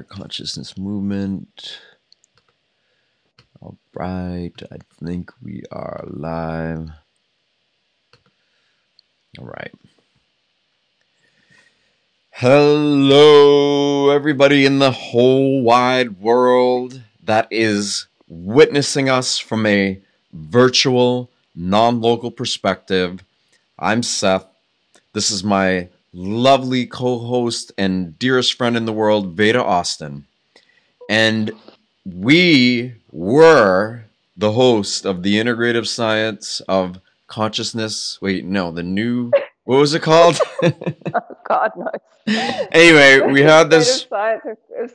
Consciousness movement. All right, I think we are live. All right. Hello, everybody in the whole wide world that is witnessing us from a virtual, non-local perspective. I'm Seth. This is my lovely co-host and dearest friend in the world, Veda Austin. And we were the host of the Integrative Science of Consciousness. Wait, no, what was it called? God knows. Anyway, we had Creative this,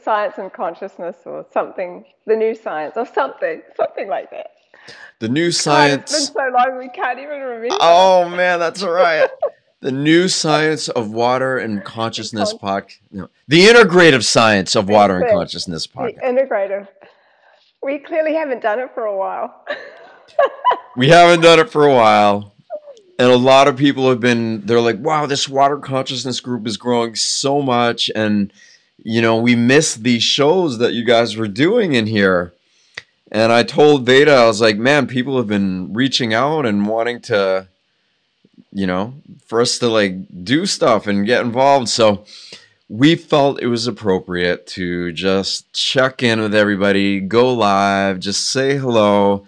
science and consciousness, or something. The new science, or something like that. the new God, it's been science. so long we can't even remember. Oh man, that's right. The new science of water and consciousness Con- podcast. No, the integrative science of That's water and it. consciousness The podcast. integrative. We clearly haven't done it for a while. We haven't done it for a while. And a lot of people they're like, wow, this water consciousness group is growing so much. And, we miss these shows that you guys were doing in here. And I told Veda, I was like, man, people have been reaching out and wanting to, for us to like do stuff and get involved. So we felt it was appropriate to just check in with everybody, go live, just say hello.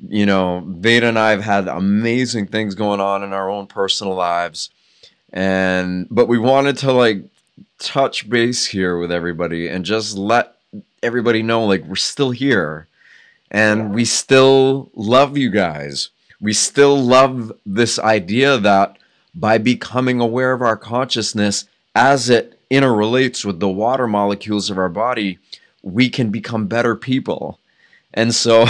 Veda and I have had amazing things going on in our own personal lives. But we wanted to like touch base here with everybody and just let everybody know like we're still here and Yeah. we still love you guys. We still love this idea that by becoming aware of our consciousness as it interrelates with the water molecules of our body, we can become better people. And so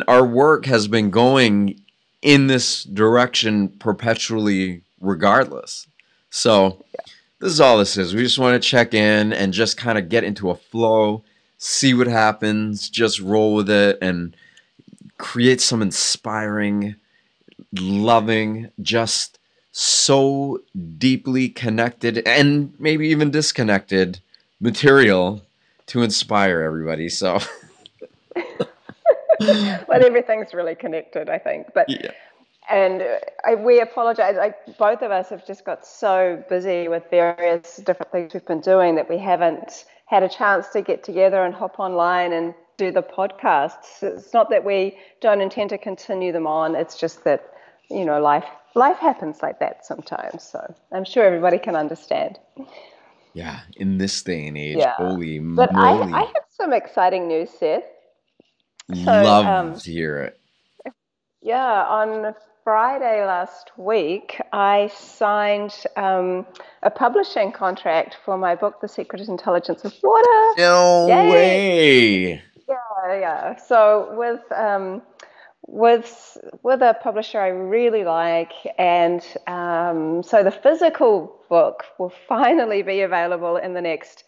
our work has been going in this direction perpetually regardless. So this is all this is. We just want to check in and just kind of get into a flow, see what happens, just roll with it and create some inspiring, loving, just so deeply connected and maybe even disconnected material to inspire everybody. So Well, everything's really connected, I think. yeah. And we apologize. Both of us have just got so busy with various different things we've been doing that we haven't had a chance to get together and hop online and do the podcasts. It's not that we don't intend to continue them on. It's just that, life happens like that sometimes. So I'm sure everybody can understand. Yeah, in this day and age, Yeah. holy But I moly. have some exciting news, Seth. So, Love to hear it. yeah, on Friday last week, I signed a publishing contract for my book, The Secret Intelligence of Water. No Yay! way. Yeah. So with a publisher I really like, and so the physical book will finally be available in the next,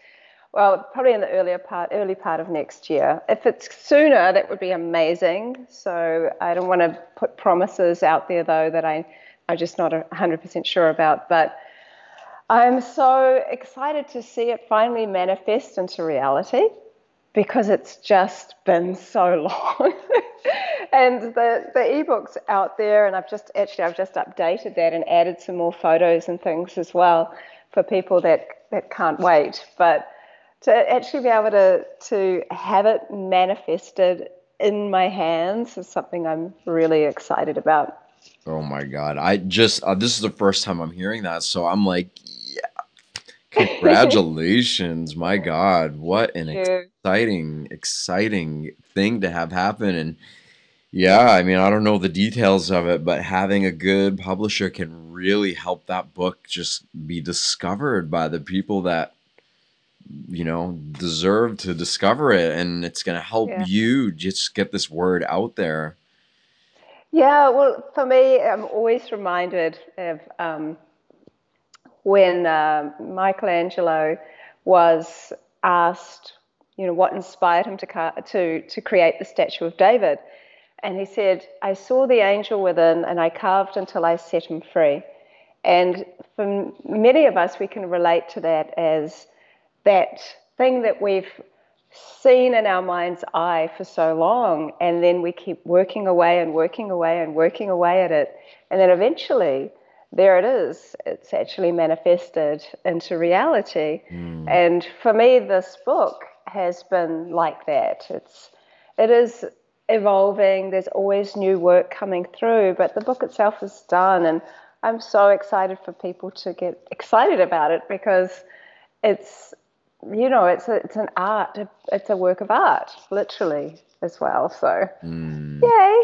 well, probably in the early part of next year. If it's sooner, that would be amazing. So I don't want to put promises out there, though, that I'm just not 100% sure about. But I'm so excited to see it finally manifest into reality because it's just been so long. And the ebook's out there, and I've just updated that and added some more photos and things as well for people that can't wait. But to actually be able to have it manifested in my hands is something I'm really excited about. Oh my God. I just, this is the first time I'm hearing that. So I'm like, yeah, congratulations. My God. What an Yeah. exciting thing to have happen. And yeah, I mean, I don't know the details of it, but having a good publisher can really help that book just be discovered by the people that deserve to discover it, and it's going to help Yeah. you just get this word out there. Yeah, well, for me, I'm always reminded of when Michelangelo was asked, what inspired him to create the statue of David. And he said, I saw the angel within and I carved until I set him free. And for many of us, we can relate to that as that thing that we've seen in our mind's eye for so long, and then we keep working away and working away and working away at it, and then eventually there it is. It's actually manifested into reality. Mm. And for me, this book has been like that. It is evolving. There's always new work coming through, but the book itself is done, and I'm so excited for people to get excited about it, because it's it's an art. It's a work of art, literally, as well. So, Mm. yay!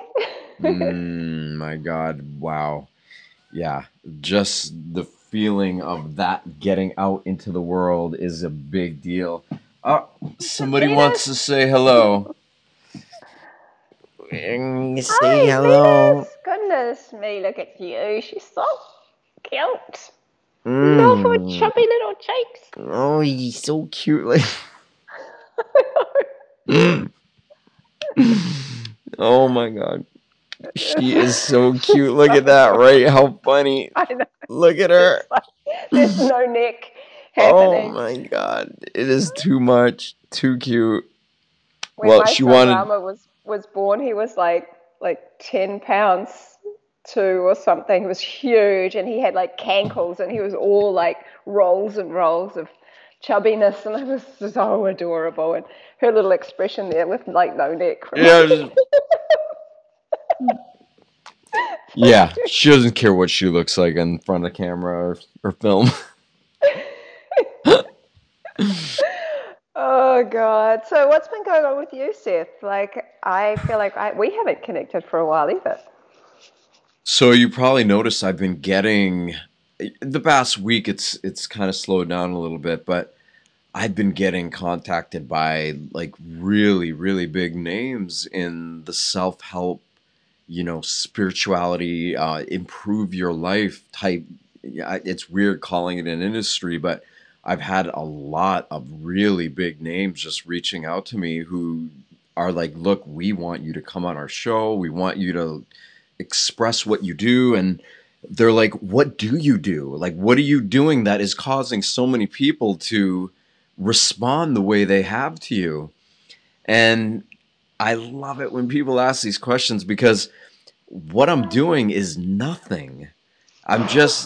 My God. Wow. Yeah. Just the feeling of that getting out into the world is a big deal. Oh, somebody wants to Venus! say hello. Say Hi, hello. Venus! Goodness me, look at you. She's so cute. Love her Mm. chubby little cheeks. Oh, he's so cute. Like, oh my God. She is so She's cute. Look so at that, right? How funny. I know. Look at It's her. like there's no neck Oh happening. my God. It is too much. Too cute. When Well, my she son wanted. Rama was born, he was like 10 pounds two or something. He was huge, and he had like cankles, and he was all like rolls and rolls of chubbiness, and it was so adorable. And her little expression there with like no neck Yeah, reminded me. yeah. She doesn't care what she looks like in front of the camera or film. Oh God. So what's been going on with you, Seth? Like I feel like we haven't connected for a while either. So you probably noticed I've been getting the past week. It's kind of slowed down a little bit, but I've been getting contacted by like really really big names in the self help, spirituality, improve your life type. Yeah, it's weird calling it an industry, but I've had a lot of really big names just reaching out to me who are like, look, we want you to come on our show. We want you to express what you do. And they're like, what do you do? Like, what are you doing that is causing so many people to respond the way they have to you? And I love it when people ask these questions because what I'm doing is nothing.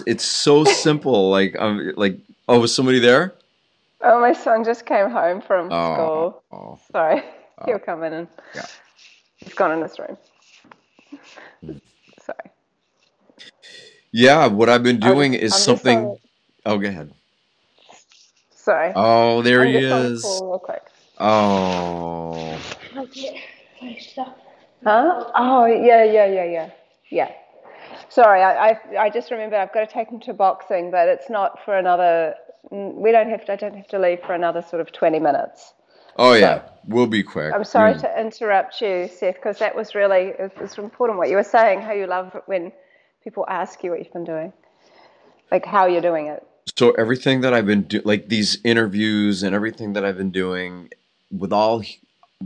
It's so simple. Like, I'm like, oh, was somebody there? Oh, my son just came home from Oh, school. oh, Sorry. oh, He'll come in, and yeah. he's gone in his room. Sorry. Yeah, what I've been I'm doing just is I'm just on something. Oh, go ahead. sorry. Oh, there I'm he just on a is. call real quick. Oh, Okay. My stuff. Huh? Oh yeah. Yeah. Sorry, I just remembered I've got to take him to boxing, but it's not for another. I don't have to leave for another sort of 20 minutes. oh So yeah. We'll be quick. I'm sorry to interrupt you, Seth, because that was really it's important what you were saying. How you love it when people ask you what you've been doing, like how you're doing it. So everything that I've been like these interviews and everything that I've been doing, with all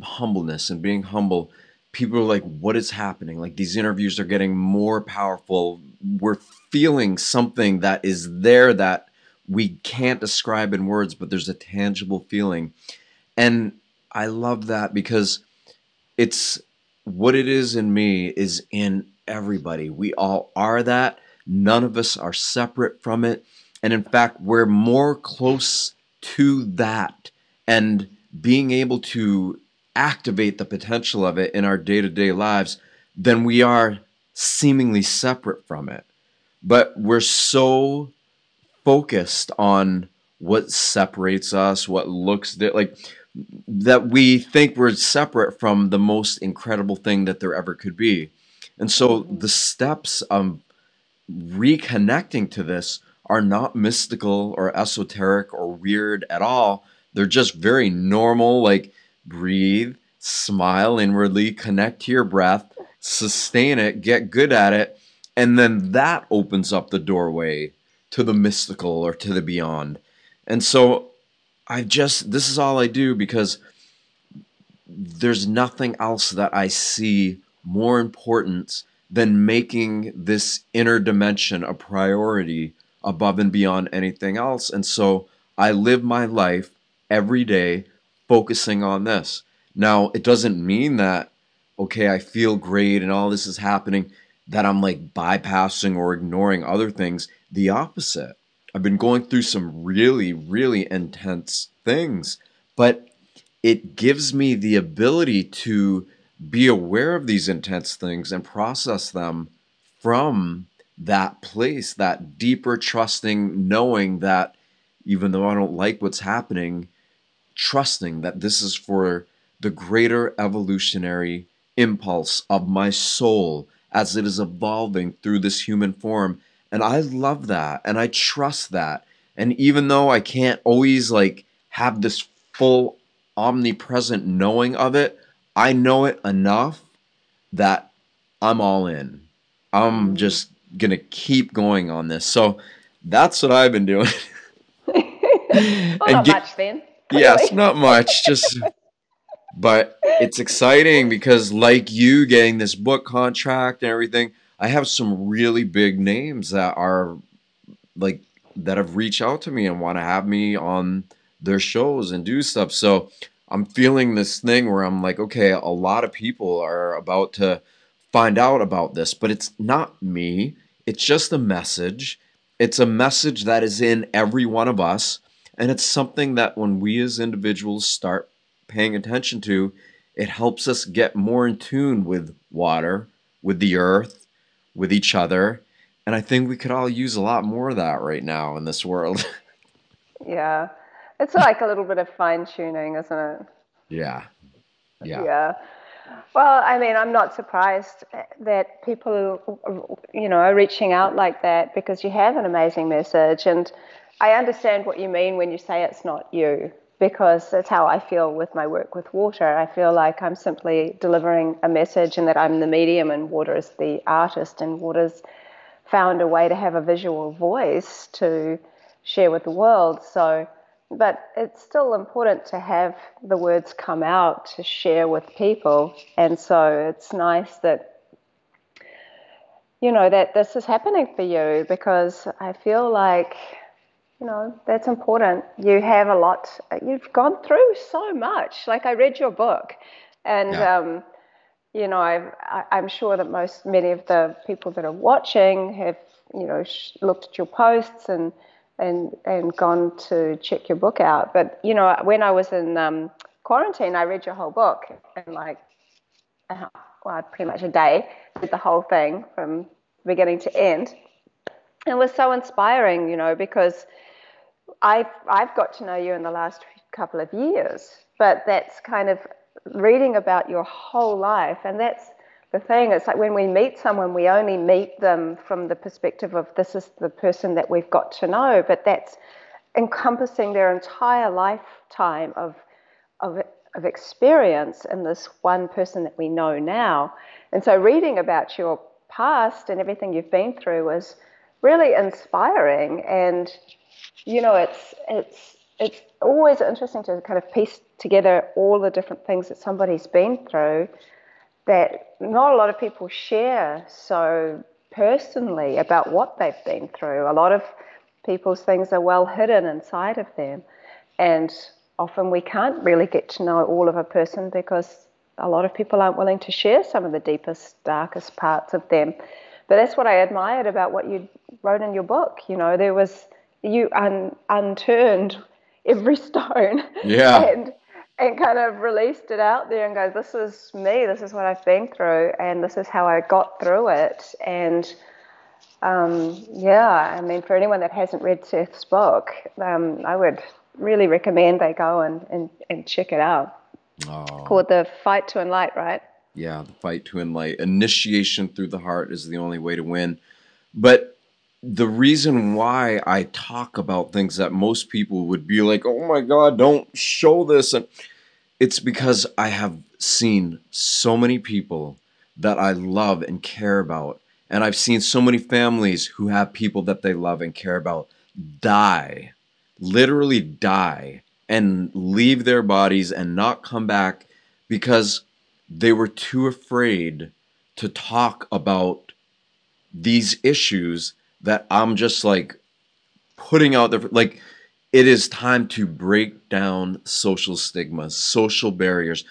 humbleness and being humble, people are like, "What is happening?" Like these interviews are getting more powerful. We're feeling something that is there that we can't describe in words, but there's a tangible feeling, and I love that because it's what it is in me is in everybody. We all are that. None of us are separate from it. And in fact, we're more close to that and being able to activate the potential of it in our day to day lives than we are seemingly separate from it. But we're so focused on what separates us, what looks like that we think we're separate from the most incredible thing that there ever could be. And so Mm-hmm. the steps of reconnecting to this are not mystical or esoteric or weird at all. They're just very normal, like breathe, smile inwardly, connect to your breath, sustain it, get good at it, and then that opens up the doorway to the mystical or to the beyond. And so this is all I do because there's nothing else that I see more important than making this inner dimension a priority above and beyond anything else. And so I live my life every day focusing on this. Now, it doesn't mean that, okay, I feel great and all this is happening, that I'm like bypassing or ignoring other things. The opposite. I've been going through some really, really intense things, but it gives me the ability to be aware of these intense things and process them from that place, that deeper trusting, knowing that even though I don't like what's happening, trusting that this is for the greater evolutionary impulse of my soul as it is evolving through this human form. And I love that and I trust that. And even though I can't always like have this full omnipresent knowing of it, I know it enough that I'm all in. I'm Mm. just gonna keep going on this. So that's what I've been doing. Well, And not get, much then, yes, clearly. not much, just but it's exciting because like you getting this book contract and everything, I have some really big names that are like that have reached out to me and want to have me on their shows and do stuff. So I'm feeling this thing where I'm like, okay, a lot of people are about to find out about this, but it's not me. It's just a message. It's a message that is in every one of us. And it's something that when we as individuals start paying attention to, it helps us get more in tune with water, with the earth, with each other. And I think we could all use a lot more of that right now in this world. Yeah. It's like a little bit of fine tuning, isn't it? Yeah, yeah, Yeah. Well, I mean, I'm not surprised that people, are reaching out like that because you have an amazing message. And I understand what you mean when you say it's not you, because that's how I feel with my work with water. I feel like I'm simply delivering a message and that I'm the medium and water is the artist, and water's found a way to have a visual voice to share with the world. So, but it's still important to have the words come out to share with people. And so it's nice that, that this is happening for you, because I feel like, that's important. You have a lot, you've gone through so much. Like I read your book and, yeah. I'm sure that many of the people that are watching have, looked at your posts and gone to check your book out. But when I was in quarantine, I read your whole book in like, pretty much a day. Read the whole thing from beginning to end. It was so inspiring, because I've got to know you in the last couple of years, but that's kind of reading about your whole life. And that's the thing. It's like when we meet someone, we only meet them from the perspective of this is the person that we've got to know, but that's encompassing their entire lifetime of, of experience in this one person that we know now. And so reading about your past and everything you've been through was really inspiring. And it's always interesting to kind of piece together all the different things that somebody's been through that not a lot of people share so personally about what they've been through. A lot of people's things are well hidden inside of them, and often we can't really get to know all of a person because a lot of people aren't willing to share some of the deepest, darkest parts of them. But that's what I admired about what you wrote in your book. There was you unturned every stone Yeah. and kind of released it out there and go, this is me, this is what I've been through, and this is how I got through it. And yeah, I mean, for anyone that hasn't read Seth's book, I would really recommend they go and check it out. It's Oh, called The Fight to Enlight, right? yeah. The fight to enlighten. Initiation through the heart is the only way to win. But the reason why I talk about things that most people would be like, oh my God, don't show this. And it's because I have seen so many people that I love and care about. And I've seen so many families who have people that they love and care about die, literally die, and leave their bodies and not come back because they were too afraid to talk about these issues that I'm just like putting out there. Like, It is time to break down social stigmas, social barriers.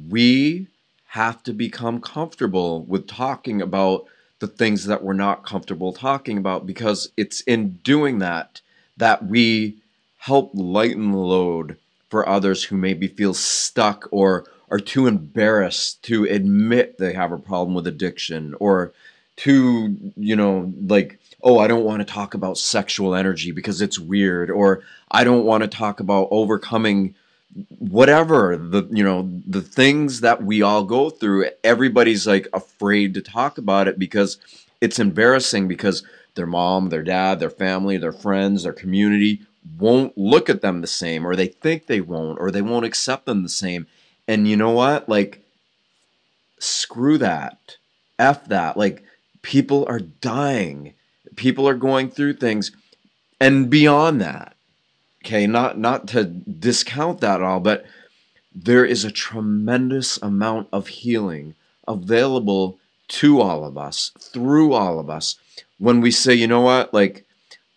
We have to become comfortable with talking about the things that we're not comfortable talking about, because it's in doing that that we help lighten the load for others who maybe feel stuck or are too embarrassed to admit they have a problem with addiction, or too, like, oh, I don't want to talk about sexual energy because it's weird, or I don't want to talk about overcoming whatever the things that we all go through. Everybody's like afraid to talk about it because it's embarrassing, because their mom, their dad, their family, their friends, their community won't look at them the same, or they think they won't, or they won't accept them the same. And you know what, like, screw that. F that. Like, people are dying, people are going through things. And beyond that, okay, not to discount that at all, but there is a tremendous amount of healing available to all of us, through all of us, when we say, you know what, like,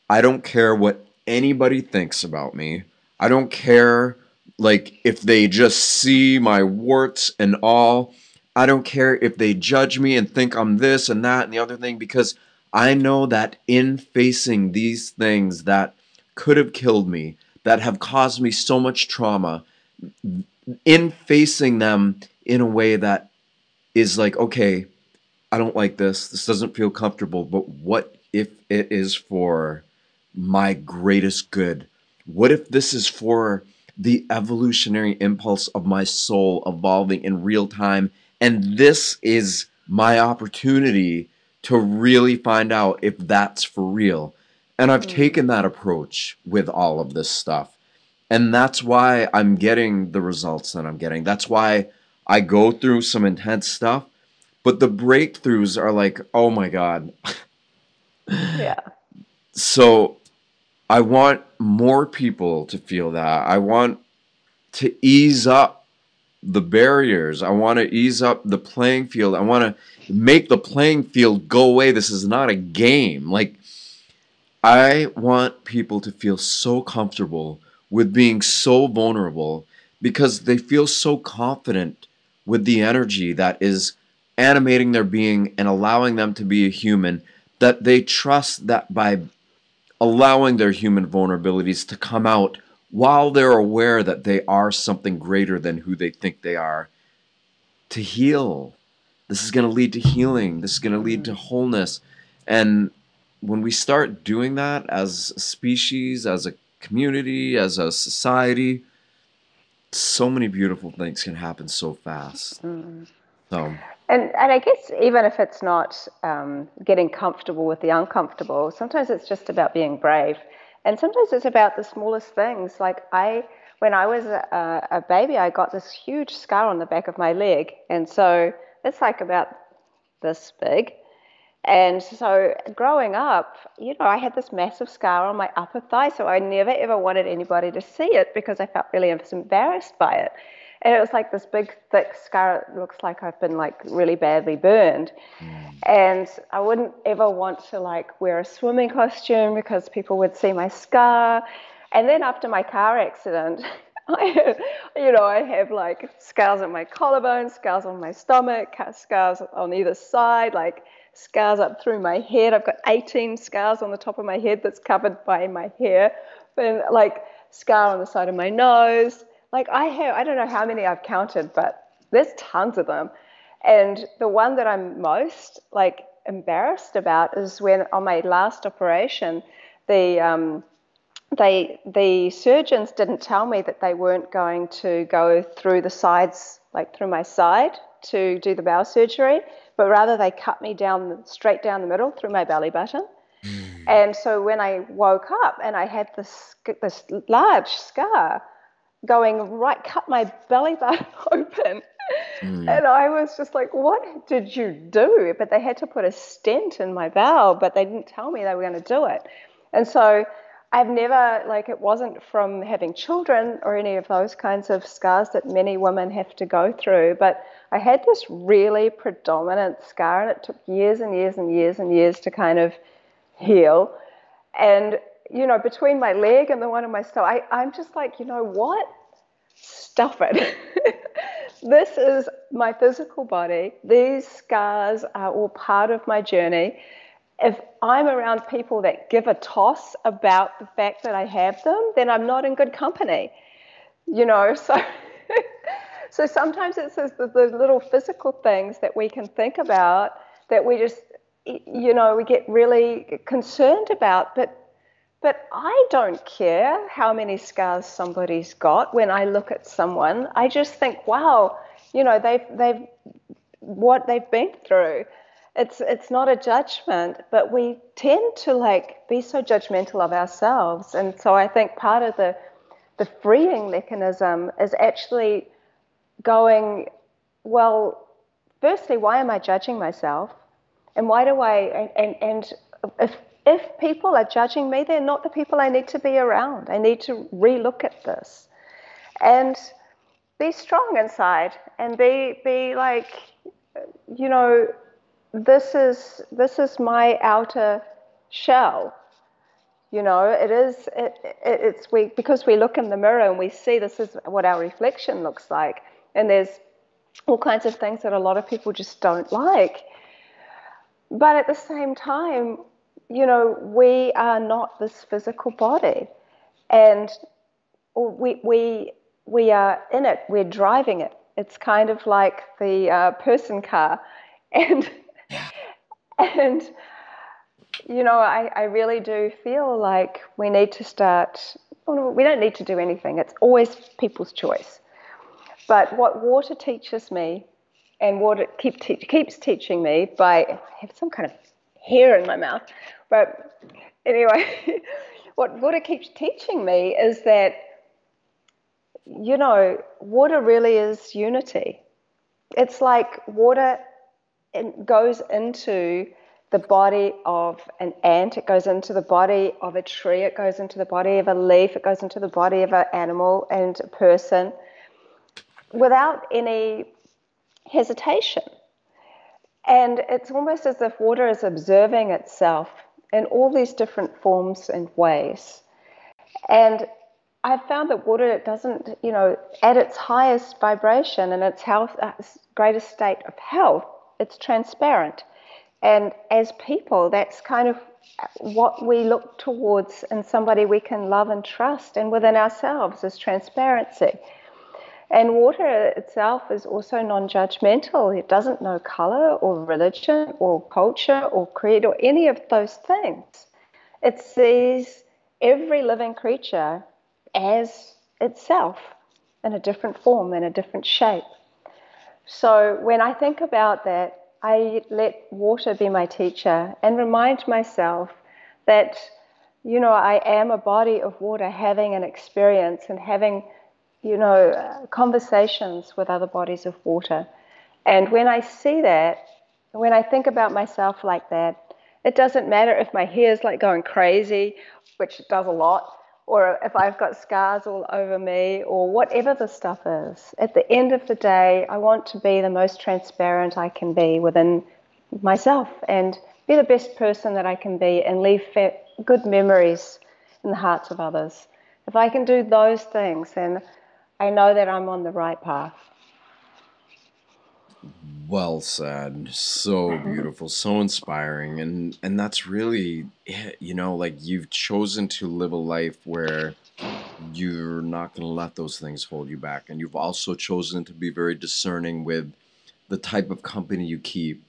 I don't care what anybody thinks about me. I don't care, like, if they just see my warts and all. I don't care if they judge me and think I'm this and that and the other thing, because I know that in facing these things that could have killed me, that have caused me so much trauma, in facing them in a way that is like, okay, I don't like this. This doesn't feel comfortable, but what if it is for my greatest good? What if this is for the evolutionary impulse of my soul evolving in real time? And this is my opportunity to really find out if that's for real. And I've taken that approach with all of this stuff. And that's why I'm getting the results that I'm getting. That's why I go through some intense stuff, but the breakthroughs are like, oh my God. Yeah. So I want more people to feel that. I want to ease up the barriers. I want to ease up the playing field. I want to make the playing field go away. This is not a game. Like, I want people to feel so comfortable with being so vulnerable, because they feel so confident with the energy that is animating their being and allowing them to be a human, that they trust that by allowing their human vulnerabilities to come out, while they're aware that they are something greater than who they think they are, to heal. This is going to lead to healing. This is going to lead to wholeness. And when we start doing that as a species, as a community, as a society, so many beautiful things can happen so fast. So, And I guess even if it's not getting comfortable with the uncomfortable, sometimes it's just about being brave. And sometimes it's about the smallest things. Like when I was a baby, I got this huge scar on the back of my leg. And so it's like about this big. And so growing up, I had this massive scar on my upper thigh. So I never ever wanted anybody to see it because I felt really embarrassed by it. And it was like this big, thick scar. It looks like I've been like really badly burned. And I wouldn't ever want to like wear a swimming costume because people would see my scar. And then after my car accident, I have like scars on my collarbone, scars on my stomach, scars on either side, like scars up through my head. I've got 18 scars on the top of my head that's covered by my hair, and like scar on the side of my nose. Like I don't know how many I've counted, but there's tons of them. And the one that I'm most like embarrassed about is when on my last operation, the the surgeons didn't tell me that they weren't going to go through the sides, like through my side, to do the bowel surgery, but rather they cut me straight down the middle through my belly button. And so when I woke up and I had this large scar going right, cut my belly button open. And I was just like, what did you do? But they had to put a stent in my bowel, but they didn't tell me they were going to do it. And so I've never, like, it wasn't from having children or any of those kinds of scars that many women have to go through, but I had this really predominant scar, and it took years and years and years and years to kind of heal. And, between my leg and the one in my stomach, I'm just like, you know what? Stuff it. This is my physical body. These scars are all part of my journey. If I'm around people that give a toss about the fact that I have them, then I'm not in good company, so so sometimes it's the little physical things that we can think about that we just, we get really concerned about, but I don't care how many scars somebody's got. When I look at someone, I just think, wow, they've what they've been through. It's not a judgment, but we tend to be so judgmental of ourselves. And so I think part of the freeing mechanism is actually going, well, firstly, why am I judging myself? And why do and if people are judging me, they're not the people I need to be around. I need to relook at this and be strong inside and be like, this is my outer shell. Because we look in the mirror and we see this is what our reflection looks like. And there's all kinds of things that a lot of people just don't like. But at the same time, we are not this physical body, and we are in it. We're driving it. It's kind of like the person car, and and I really do feel like we need to start. We don't need to do anything. It's always people's choice. But what water teaches me, and water keeps teaching me I have some kind of hair in my mouth. But anyway, what water keeps teaching me is that, water really is unity. It's like water goes into the body of an ant, it goes into the body of a tree, it goes into the body of a leaf, it goes into the body of an animal and a person without any hesitation. And it's almost as if water is observing itself in all these different forms and ways. And I've found that water doesn't, at its highest vibration and its greatest state of health, it's transparent. And as people, that's kind of what we look towards in somebody we can love and trust, and within ourselves is transparency. And water itself is also non-judgmental. It doesn't know color or religion or culture or creed or any of those things. It sees every living creature as itself in a different form, in a different shape. So when I think about that, I let water be my teacher and remind myself that, I am a body of water having an experience and having conversations with other bodies of water. And when I see that, when I think about myself like that, it doesn't matter if my hair's going crazy, which it does a lot, or if I've got scars all over me, or whatever the stuff is. At the end of the day, I want to be the most transparent I can be within myself and be the best person that I can be and leave good memories in the hearts of others. If I can do those things, then I know that I'm on the right path. Well said. So beautiful, so inspiring. And that's really it, you've chosen to live a life where you're not going to let those things hold you back. And you've also chosen to be very discerning with the type of company you keep.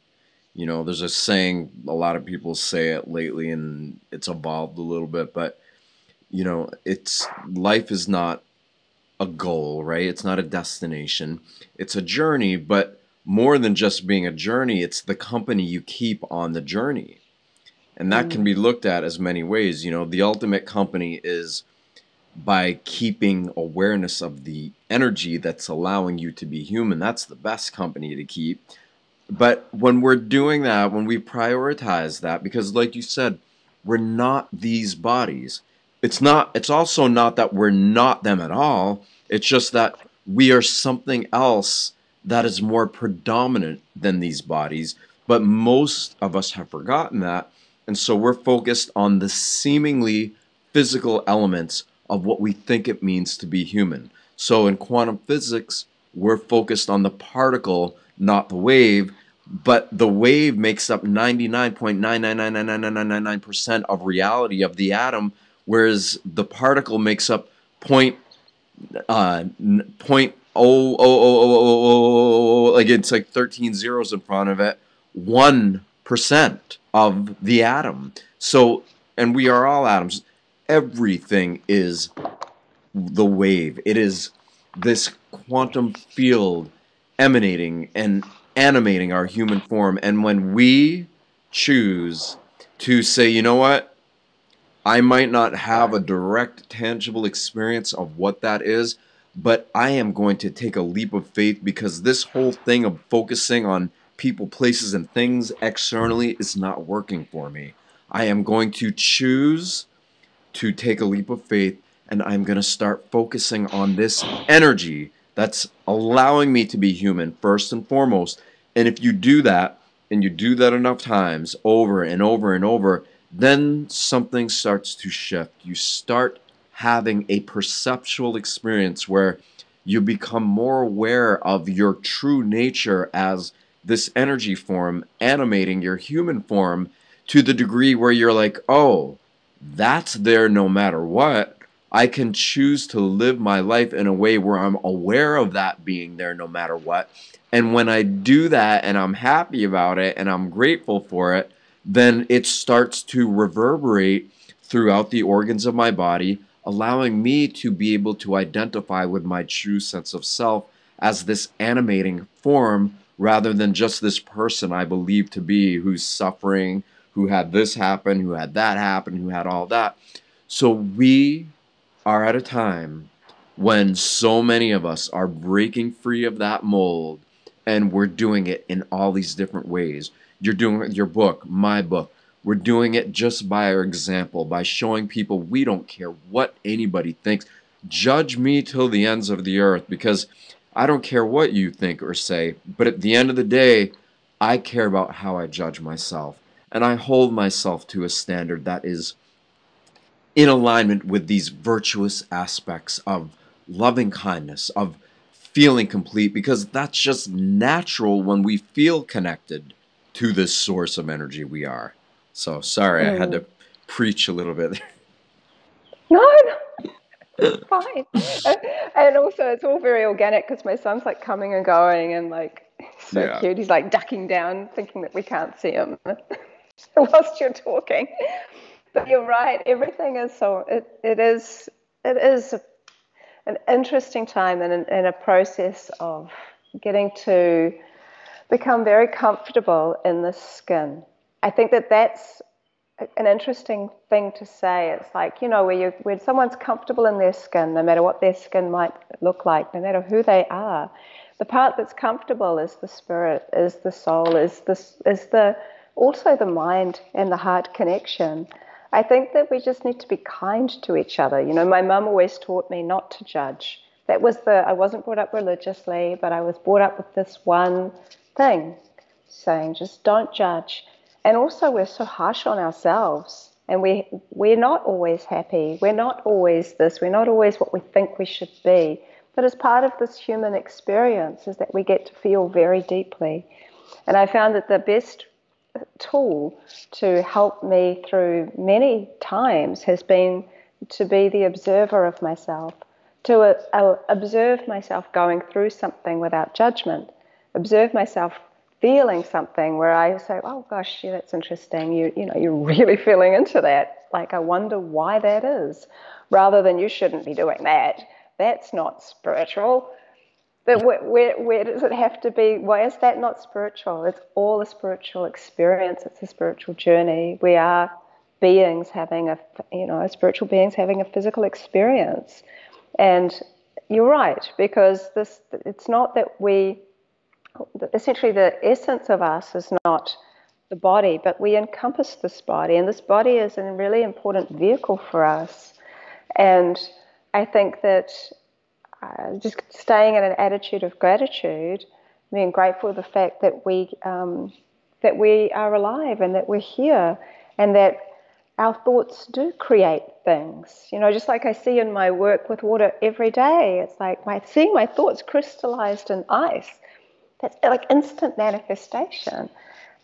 There's a saying, a lot of people say it lately, and it's evolved a little bit, but it's life is not a goal, right? It's not a destination. It's a journey, but more than just being a journey, it's the company you keep on the journey. And that can be looked at as many ways. The ultimate company is by keeping awareness of the energy that's allowing you to be human. That's the best company to keep. But when we're doing that, when we prioritize that, because like you said, we're not these bodies. It's also not that we're not them at all. It's just that we are something else that is more predominant than these bodies. But most of us have forgotten that. And so we're focused on the seemingly physical elements of what we think it means to be human. So in quantum physics, we're focused on the particle, not the wave, but the wave makes up 99.9999999% of reality of the atom, whereas the particle makes up point like it's like 13 zeros in front of it, 1% of the atom. So, and we are all atoms. Everything is the wave. It is this quantum field emanating and animating our human form. And when we choose to say, you know what, I might not have a direct, tangible experience of what that is, but I am going to take a leap of faith, because this whole thing of focusing on people, places, and things externally is not working for me. I am going to choose to take a leap of faith, and I'm going to start focusing on this energy that's allowing me to be human first and foremost. And if you do that, and you do that enough times, over and over and over, then something starts to shift. You start having a perceptual experience where you become more aware of your true nature as this energy form animating your human form, to the degree where you're like, oh, that's there no matter what. I can choose to live my life in a way where I'm aware of that being there no matter what. And when I do that and I'm happy about it and I'm grateful for it, then it starts to reverberate throughout the organs of my body, allowing me to be able to identify with my true sense of self as this animating form, rather than just this person I believe to be, who's suffering, who had this happen, who had that happen, who had all that. So we are at a time when so many of us are breaking free of that mold, and we're doing it in all these different ways. You're doing it with your book, my book. We're doing it just by our example, by showing people we don't care what anybody thinks. Judge me till the ends of the earth, because I don't care what you think or say. But at the end of the day, I care about how I judge myself. And I hold myself to a standard that is in alignment with these virtuous aspects of loving kindness, of feeling complete, because that's just natural when we feel connected to this source of energy we are. So sorry, I had to preach a little bit. No, it's fine. And also, it's all very organic, because my son's like coming and going, and like so Yeah. cute. He's like ducking down, thinking that we can't see him whilst you're talking. But you're right. Everything is so. It is an interesting time, and a process of getting to become very comfortable in the skin. I think that that's an interesting thing to say. It's like, when someone's comfortable in their skin, no matter what their skin might look like, no matter who they are, the part that's comfortable is the spirit, is the soul, is the also the mind and the heart connection. I think that we just need to be kind to each other. My mum always taught me not to judge. I wasn't brought up religiously, but I was brought up with this one thing, saying just don't judge. And also, we're so harsh on ourselves, and we're not always happy. We're not always this. We're not always what we think we should be. But as part of this human experience is that we get to feel very deeply. And I found that the best tool to help me through many times has been to be the observer of myself, to observe myself going through something without judgment, observe myself feeling something where I say, oh gosh, yeah, that's interesting. You're really feeling into that. Like, I wonder why that is, rather than you shouldn't be doing that. That's not spiritual. But where does it have to be? Why is that not spiritual? It's all a spiritual experience. It's a spiritual journey. We are beings having spiritual beings having a physical experience. And you're right, because it's not that essentially the essence of us is not the body, but we encompass this body. And this body is a really important vehicle for us. And I think that just staying in an attitude of gratitude, being grateful for the fact that we are alive and that we're here, and that our thoughts do create things. Just like I see in my work with water every day, it's like seeing my thoughts crystallized in ice. That's like instant manifestation.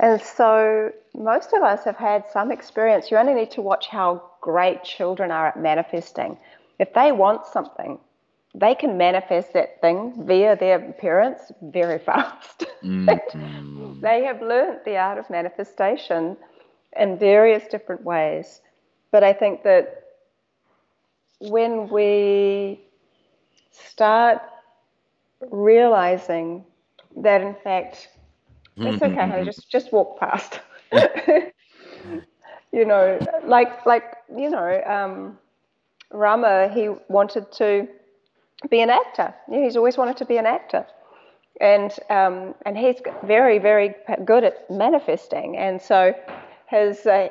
And so most of us have had some experience. You only need to watch how great children are at manifesting. If they want something, they can manifest that thing via their parents very fast. Mm-hmm. They have learned the art of manifestation in various different ways. But I think that when we start realizing that, in fact, it's okay, honey, just walk past. Rama, he wanted to be an actor. He's always wanted to be an actor. And he's very, very good at manifesting. And so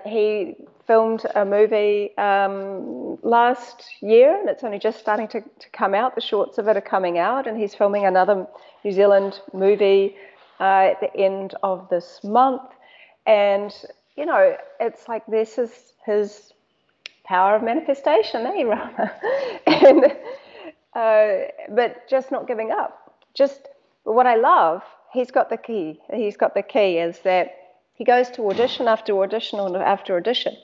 he filmed a movie last year, and it's only just starting to come out. The shorts of it are coming out, and he's filming another New Zealand movie at the end of this month. And, it's like this is his power of manifestation, eh, Rama? But just not giving up. But what I love, he's got the key. He's got the key is that he goes to audition after audition after audition,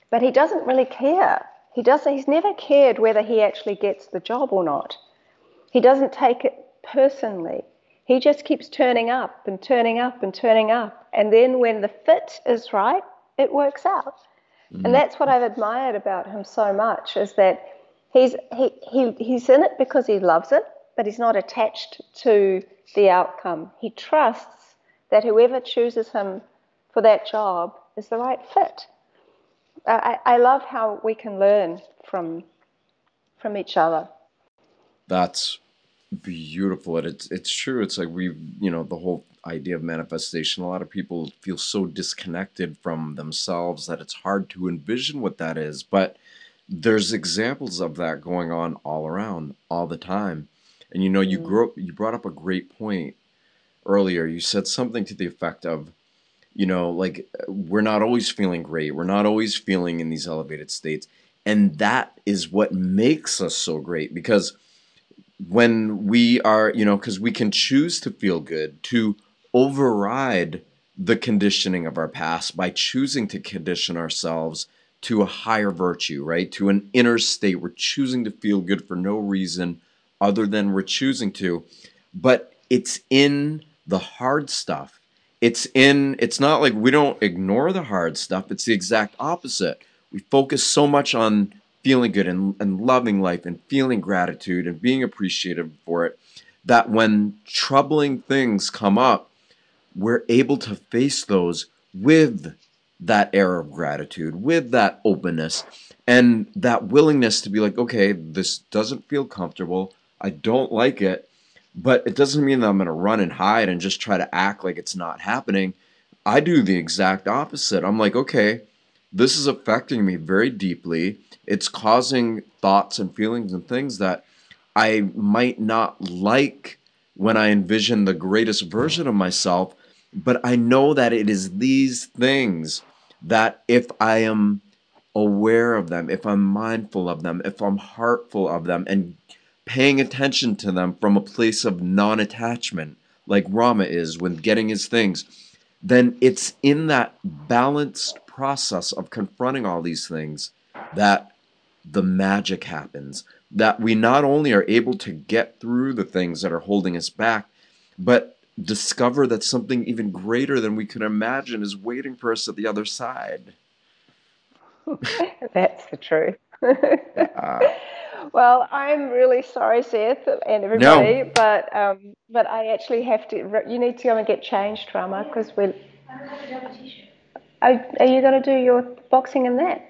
but he doesn't really care. He's never cared whether he actually gets the job or not. He doesn't take it personally. He just keeps turning up and turning up and turning up. And then when the fit is right, it works out. Mm-hmm. And that's what I've admired about him so much, is that he's in it because he loves it, but he's not attached to the outcome. He trusts that whoever chooses him for that job is the right fit. I love how we can learn from each other. That's beautiful. And it's true. It's like the whole idea of manifestation, a lot of people feel so disconnected from themselves that it's hard to envision what that is. But there's examples of that going on all around, all the time. And you brought up a great point earlier. You said something to the effect of, like, we're not always feeling great. We're not always feeling in these elevated states. And that is what makes us so great, because when we are, because we can choose to feel good, to override the conditioning of our past by choosing to condition ourselves to a higher virtue, right? To an inner state. We're choosing to feel good for no reason other than we're choosing to. But it's in the hard stuff. It's not like we don't ignore the hard stuff. It's the exact opposite. We focus so much on feeling good and loving life and feeling gratitude and being appreciative for it, that when troubling things come up, we're able to face those with that air of gratitude, with that openness, and that willingness to be like, okay, this doesn't feel comfortable. I don't like it, but it doesn't mean that I'm going to run and hide and just try to act like it's not happening. I do the exact opposite. I'm like, okay, this is affecting me very deeply. It's causing thoughts and feelings and things that I might not like when I envision the greatest version of myself. But I know that it is these things that, if I am aware of them, if I'm mindful of them, if I'm heartful of them and paying attention to them from a place of non-attachment, like Rama is when getting his things, then it's in that balanced process of confronting all these things that the magic happens, that we not only are able to get through the things that are holding us back, but discover that something even greater than we could imagine is waiting for us at the other side. That's the truth. Well, I'm really sorry, Seth, and everybody, No. but I actually have to. You need to go and get changed, Rama, because we're. Are you going to do your boxing in that?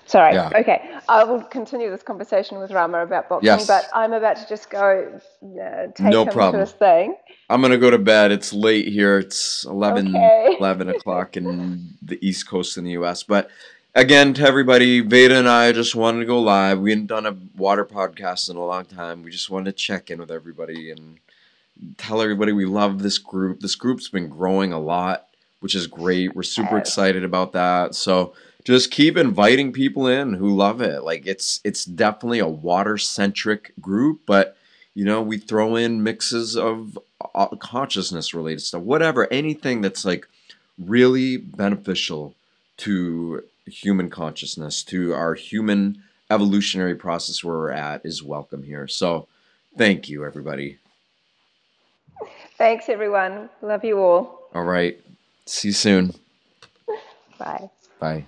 Sorry. Yeah. Okay. I will continue this conversation with Rama about boxing, Yes. but I'm about to just go take No him problem. to his thing. I'm going to go to bed. It's late here. It's 11 o'clock in the East Coast in the U.S. But again, to everybody, Veda and I just wanted to go live. We hadn't done a water podcast in a long time. We just wanted to check in with everybody and tell everybody we love this group. This group's been growing a lot. which is great. We're super Yes. excited about that. So just keep inviting people in who love it. Like it's definitely a water centric group, but we throw in mixes of consciousness related stuff, whatever, anything that's like really beneficial to human consciousness, to our human evolutionary process where we're at is welcome here. So thank you, everybody. Thanks, everyone. Love you all. All right. See you soon. Bye. Bye.